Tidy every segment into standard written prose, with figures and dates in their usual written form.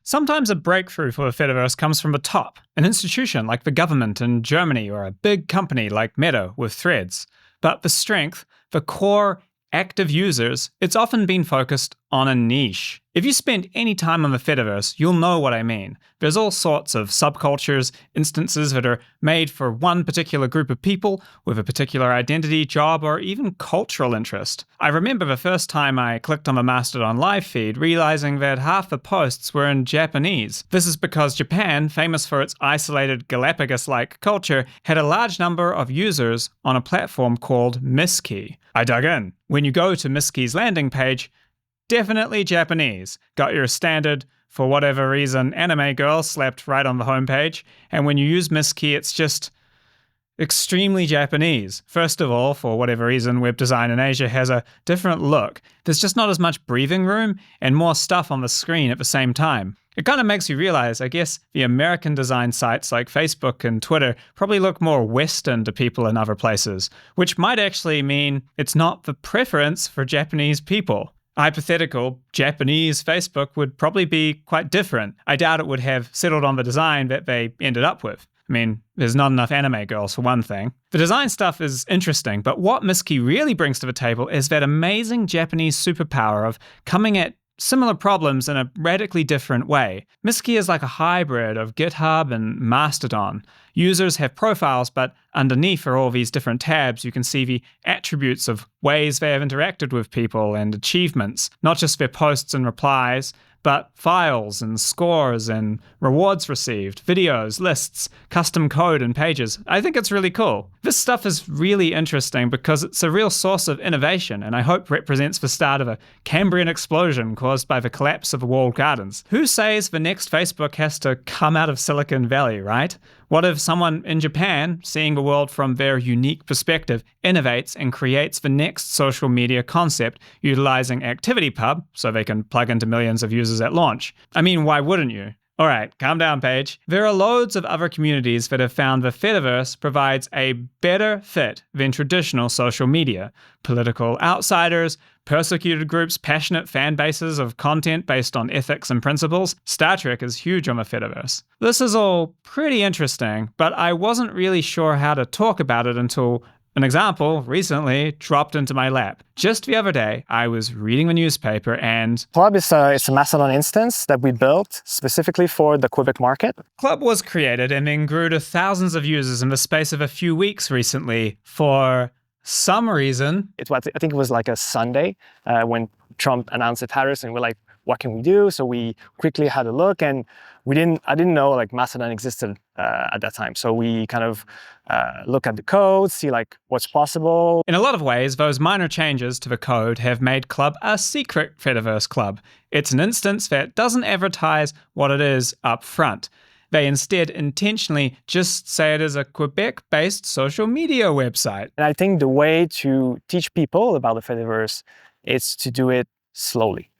Sometimes a breakthrough for the Fediverse comes from the top, an institution like the government in Germany or a big company like Meta with Threads. But the strength, the core active users, it's often been focused on a niche. If you spend any time on the Fediverse, you'll know what I mean. There's all sorts of subcultures, instances that are made for one particular group of people with a particular identity, job, or even cultural interest. I remember the first time I clicked on the Mastodon live feed, realizing that half the posts were in Japanese. This is because Japan, famous for its isolated Galapagos-like culture, had a large number of users on a platform called Miski. I dug in. When you go to Miski's landing page, definitely Japanese. Got your standard, for whatever reason, anime girl slapped right on the homepage. And when you use Miski, it's just extremely Japanese. First of all, for whatever reason, web design in Asia has a different look. There's just not as much breathing room and more stuff on the screen at the same time. It kind of makes you realize, I guess, the American design sites like Facebook and Twitter probably look more Western to people in other places, which might actually mean it's not the preference for Japanese people. A hypothetical Japanese Facebook would probably be quite different. I doubt it would have settled on the design that they ended up with. I mean, there's not enough anime girls for one thing. The design stuff is interesting, but what Miski really brings to the table is that amazing Japanese superpower of coming at similar problems in a radically different way. Miski is like a hybrid of GitHub and Mastodon. Users have profiles, but underneath are all these different tabs. You can see the attributes of ways they have interacted with people and achievements, not just their posts and replies, but files and scores and rewards received, videos, lists, custom code and pages. I think it's really cool. This stuff is really interesting because it's a real source of innovation and I hope represents the start of a Cambrian explosion caused by the collapse of the walled gardens. Who says the next Facebook has to come out of Silicon Valley, right? What if someone in Japan, seeing the world from their unique perspective, innovates and creates the next social media concept utilizing ActivityPub so they can plug into millions of users at launch? I mean, why wouldn't you? All right, calm down, Paige. There are loads of other communities that have found the Fediverse provides a better fit than traditional social media. Political outsiders, persecuted groups, passionate fan bases of content based on ethics and principles. Star Trek is huge on the Fediverse. This is all pretty interesting, but I wasn't really sure how to talk about it until an example recently dropped into my lap. Just the other day, I was reading the newspaper and Qlub is a Mastodon instance that we built specifically for the Quebec market. Qlub was created and then grew to thousands of users in the space of a few weeks recently for some reason. I think it was like a Sunday when Trump announced the tariffs and we're like, what can we do? So we quickly had a look and I didn't know like Mastodon existed at that time. So we kind of look at the code, see like what's possible. In a lot of ways, those minor changes to the code have made Qlub a secret Fediverse club. It's an instance that doesn't advertise what it is up front. They instead intentionally just say it is a Quebec-based social media website. And I think the way to teach people about the Fediverse is to do it slowly.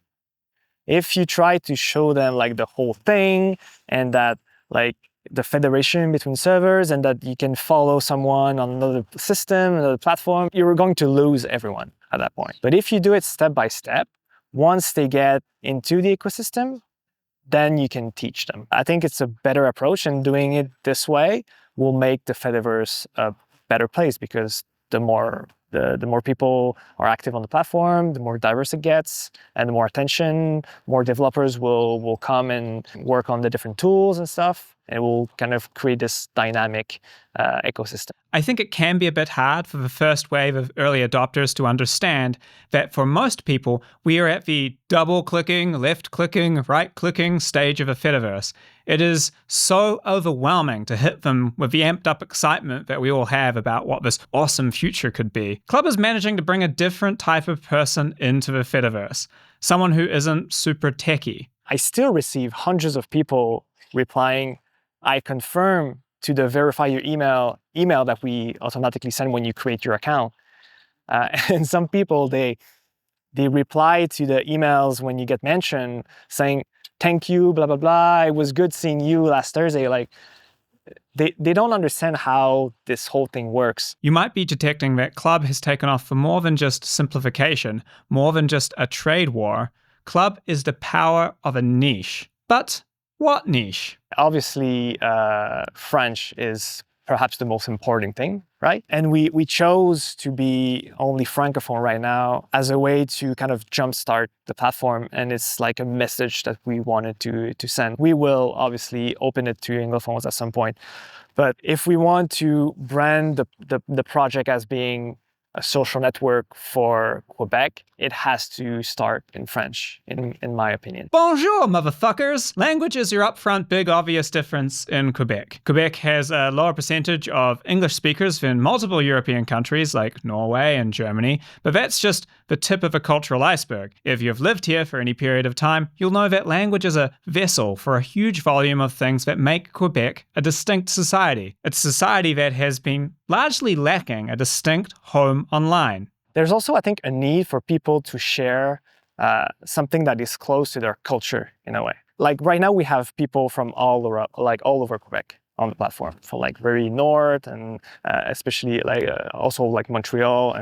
If you try to show them like the whole thing and that like the federation between servers and that you can follow someone on another system, another platform, you're going to lose everyone at that point. But if you do it step by step, once they get into the ecosystem, then you can teach them. I think it's a better approach, and doing it this way will make the Fediverse a better place because the more people are active on the platform, the more diverse it gets, and the more attention, more developers will come and work on the different tools and stuff. It will kind of create this dynamic ecosystem. I think it can be a bit hard for the first wave of early adopters to understand that for most people, we are at the double-clicking, left-clicking, right-clicking stage of a Fediverse. It is so overwhelming to hit them with the amped-up excitement that we all have about what this awesome future could be. Qlub is managing to bring a different type of person into the Fediverse, someone who isn't super techie. I still receive hundreds of people replying, I confirm to the verify your email that we automatically send when you create your account. And some people, they reply to the emails when you get mentioned saying, thank you, blah, blah, blah. It was good seeing you last Thursday. Like, they don't understand how this whole thing works. You might be detecting that Qlub has taken off for more than just simplification, more than just a trade war. Qlub is the power of a niche. But What niche? Obviously, French is perhaps the most important thing, right? And we chose to be only Francophone right now as a way to kind of jumpstart the platform. And it's like a message that we wanted to send. We will obviously open it to Anglophones at some point. But if we want to brand the project as being a social network for Quebec, it has to start in French, in my opinion. Bonjour, motherfuckers! Language is your upfront, big, obvious difference in Quebec. Quebec has a lower percentage of English speakers than multiple European countries like Norway and Germany, but that's just the tip of a cultural iceberg. If you've lived here for any period of time, you'll know that language is a vessel for a huge volume of things that make Quebec a distinct society. It's a society that has been largely lacking a distinct home online. There's also, I think, a need for people to share something that is close to their culture in a way. Like right now, we have people from all over Quebec on the platform, from like very north and especially also like Montreal,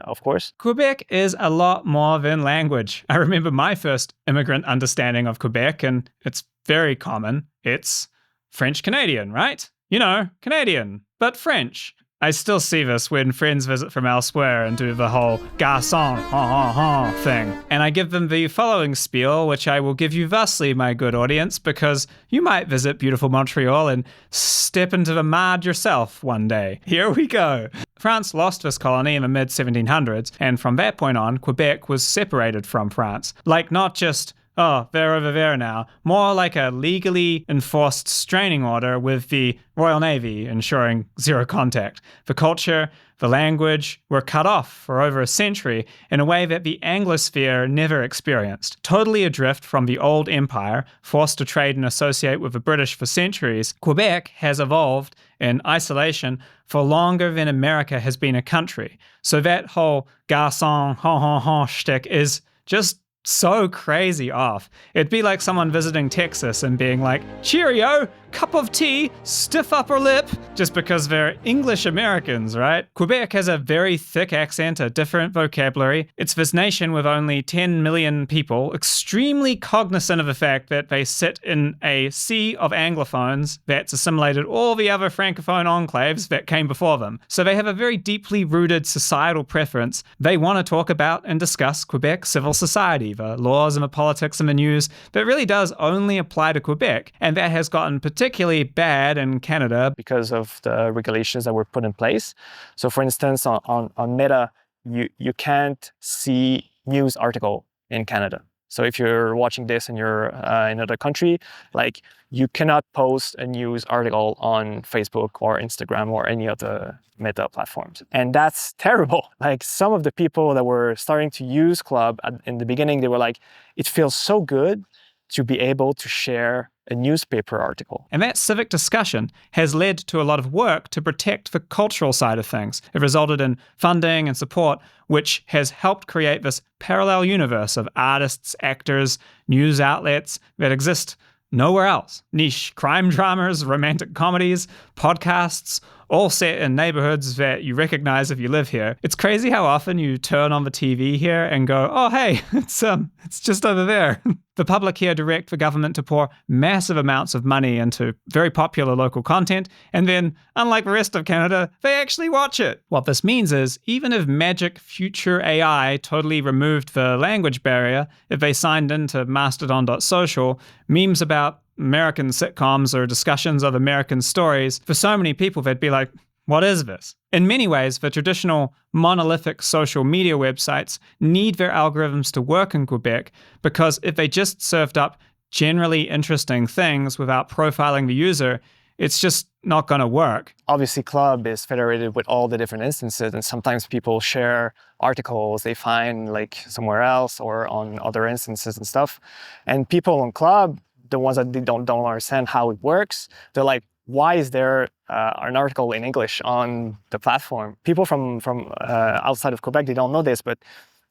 of course. Quebec is a lot more than language. I remember my first immigrant understanding of Quebec, and it's very common. It's French Canadian, right? You know, Canadian, but French. I still see this when friends visit from elsewhere and do the whole garçon, thing. And I give them the following spiel, which I will give you thusly, my good audience, because you might visit beautiful Montreal and step into the mud yourself one day. Here we go. France lost this colony in the mid-1700s, and from that point on, Quebec was separated from France. Like not just oh, they're over there now. More like a legally enforced restraining order with the Royal Navy ensuring zero contact. The culture, the language were cut off for over a century in a way that the Anglosphere never experienced. Totally adrift from the old empire, forced to trade and associate with the British for centuries, Quebec has evolved in isolation for longer than America has been a country. So that whole garçon, shtick is just so crazy off. It'd be like someone visiting Texas and being like, cheerio, cup of tea, stiff upper lip, just because they're English Americans, right? Quebec has a very thick accent, a different vocabulary. It's this nation with only 10 million people, extremely cognizant of the fact that they sit in a sea of Anglophones that's assimilated all the other Francophone enclaves that came before them. So they have a very deeply rooted societal preference. They want to talk about and discuss Quebec civil society, the laws and the politics and the news that really does only apply to Quebec, and that has gotten particularly bad in Canada because of the regulations that were put in place. So for instance, on Meta, you can't see news article in Canada. So if you're watching this and you're in another country, like you cannot post a news article on Facebook or Instagram or any of the Meta platforms. And that's terrible. Like some of the people that were starting to use Qlub in the beginning, they were like, it feels so good to be able to share a newspaper article. And that civic discussion has led to a lot of work to protect the cultural side of things. It resulted in funding and support, which has helped create this parallel universe of artists, actors, news outlets that exist nowhere else. Niche crime dramas, romantic comedies, podcasts, all set in neighborhoods that you recognize if you live here. It's crazy how often you turn on the TV here and go, oh, hey, it's just over there. The public here direct the government to pour massive amounts of money into very popular local content, and then, unlike the rest of Canada, they actually watch it. What this means is, even if magic future AI totally removed the language barrier, if they signed into Mastodon.Social, memes about American sitcoms or discussions of American stories, for so many people they'd be like, what is this? In many ways, the traditional monolithic social media websites need their algorithms to work in Quebec because if they just served up generally interesting things without profiling the user, it's just not going to work. Obviously, Qlub is federated with all the different instances, and sometimes people share articles they find like somewhere else or on other instances and stuff. And people on Qlub, the ones that they don't understand how it works, they're like, why is there an article in English on the platform? People from outside of Quebec, they don't know this, but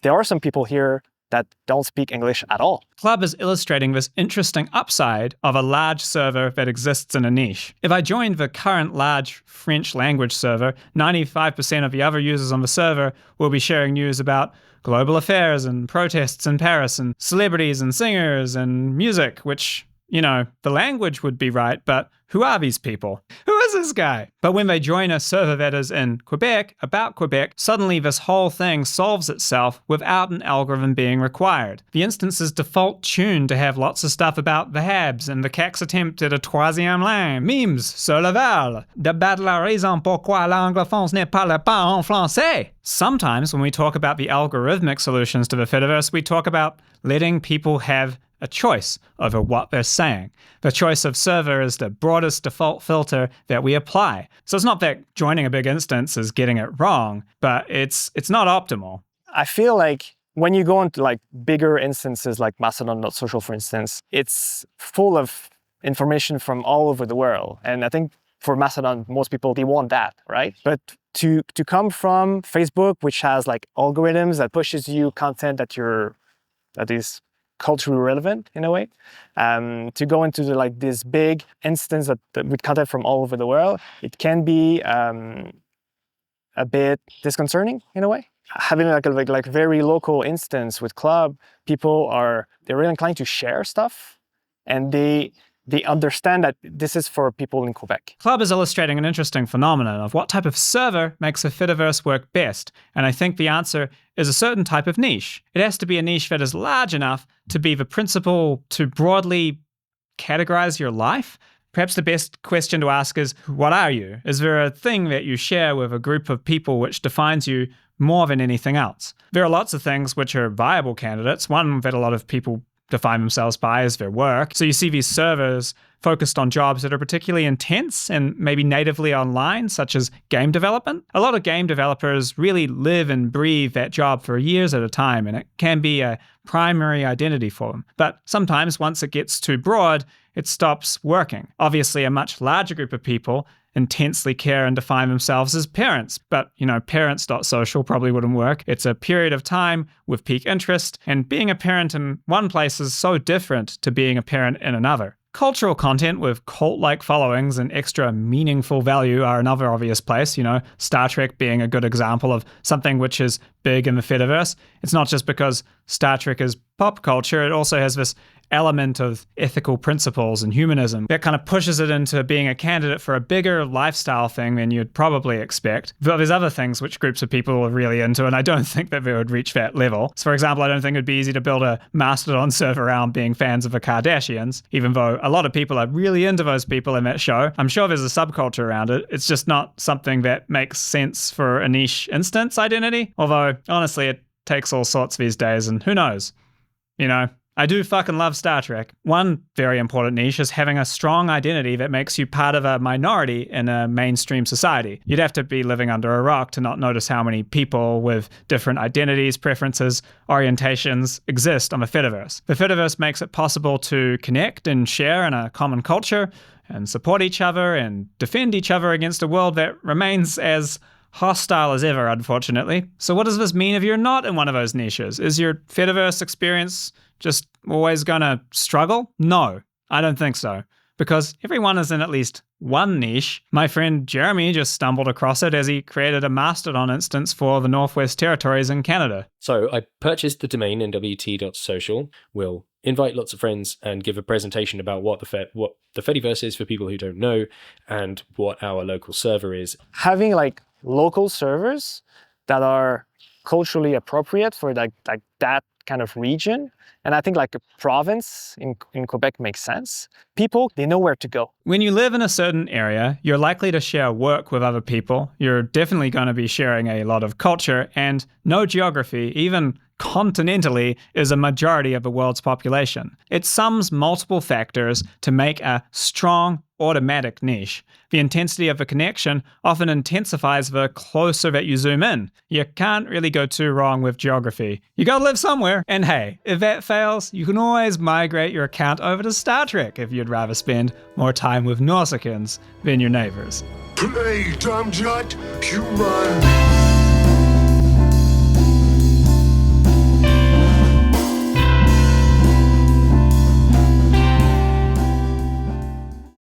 there are some people here that don't speak English at all. Qlub is illustrating this interesting upside of a large server that exists in a niche. If I joined the current large French language server, 95% of the other users on the server will be sharing news about global affairs and protests in Paris and celebrities and singers and music, which the language would be right, but who are these people? Who is this guy? But when they join a server that is in Quebec, about Quebec, suddenly this whole thing solves itself without an algorithm being required. The instance is default tuned to have lots of stuff about the Habs and the CAC's attempt at a troisième langue. Memes, sur Laval. Débat la raison pourquoi l'anglophone ne parle pas en français. Sometimes when we talk about the algorithmic solutions to the Fediverse, we talk about letting people have a choice over what they're saying. The choice of server is the broadest default filter that we apply. So it's not that joining a big instance is getting it wrong, but it's not optimal. I feel like when you go into like bigger instances like Mastodon.Social, for instance, it's full of information from all over the world. And I think for Mastodon, most people, they want that, right? But to come from Facebook, which has like algorithms that pushes you content that is culturally relevant in a way, to go into this big instance that with content from all over the world, it can be a bit disconcerting in a way. Having like very local instance with Qlub, they're really inclined to share stuff, and they understand that this is for people in Quebec. Qlub is illustrating an interesting phenomenon of what type of server makes a Fediverse work best, and I think the answer is a certain type of niche. It has to be a niche that is large enough to be the principle to broadly categorize your life. Perhaps the best question to ask is, what are you? Is there a thing that you share with a group of people which defines you more than anything else? There are lots of things which are viable candidates. One that a lot of people define themselves by is their work. So you see these servers focused on jobs that are particularly intense and maybe natively online, such as game development. A lot of game developers really live and breathe that job for years at a time, and it can be a primary identity for them. But sometimes once it gets too broad, it stops working. Obviously, a much larger group of people intensely care and define themselves as parents. But, parents.social probably wouldn't work. It's a period of time with peak interest, and being a parent in one place is so different to being a parent in another. Cultural content with cult-like followings and extra meaningful value are another obvious place. Star Trek being a good example of something which is big in the Fediverse. It's not just because Star Trek is pop culture, it also has this element of ethical principles and humanism that kind of pushes it into being a candidate for a bigger lifestyle thing than you'd probably expect. But there's other things which groups of people are really into, and I don't think that they would reach that level. So for example, I don't think it'd be easy to build a Mastodon server around being fans of the Kardashians, even though a lot of people are really into those people in that show. I'm sure there's a subculture around it. It's just not something that makes sense for a niche instance identity. Although, honestly, it takes all sorts these days, and who knows? I do fucking love Star Trek. One very important niche is having a strong identity that makes you part of a minority in a mainstream society. You'd have to be living under a rock to not notice how many people with different identities, preferences, orientations exist on the Fediverse. The Fediverse makes it possible to connect and share in a common culture and support each other and defend each other against a world that remains as hostile as ever, unfortunately. So what does this mean if you're not in one of those niches? Is your Fediverse experience just always gonna struggle? No, I don't think so. Because everyone is in at least one niche. My friend Jeremy just stumbled across it as he created a Mastodon instance for the Northwest Territories in Canada. So I purchased the domain NWT.Social. We'll invite lots of friends and give a presentation about what the Fediverse is for people who don't know and what our local server is. Having local servers that are culturally appropriate for that kind of region, and I think a province in Quebec makes sense. People, they know where to go. When you live in a certain area, you're likely to share work with other people. You're definitely going to be sharing a lot of culture, and no geography, even continentally, is a majority of the world's population. It sums multiple factors to make a strong automatic niche. The intensity of the connection often intensifies the closer that you zoom in. You can't really go too wrong with geography. You gotta live somewhere. And hey, if that fails, you can always migrate your account over to Star Trek if you'd rather spend more time with Nausicaans than your neighbors. Play, Tom Jut, human.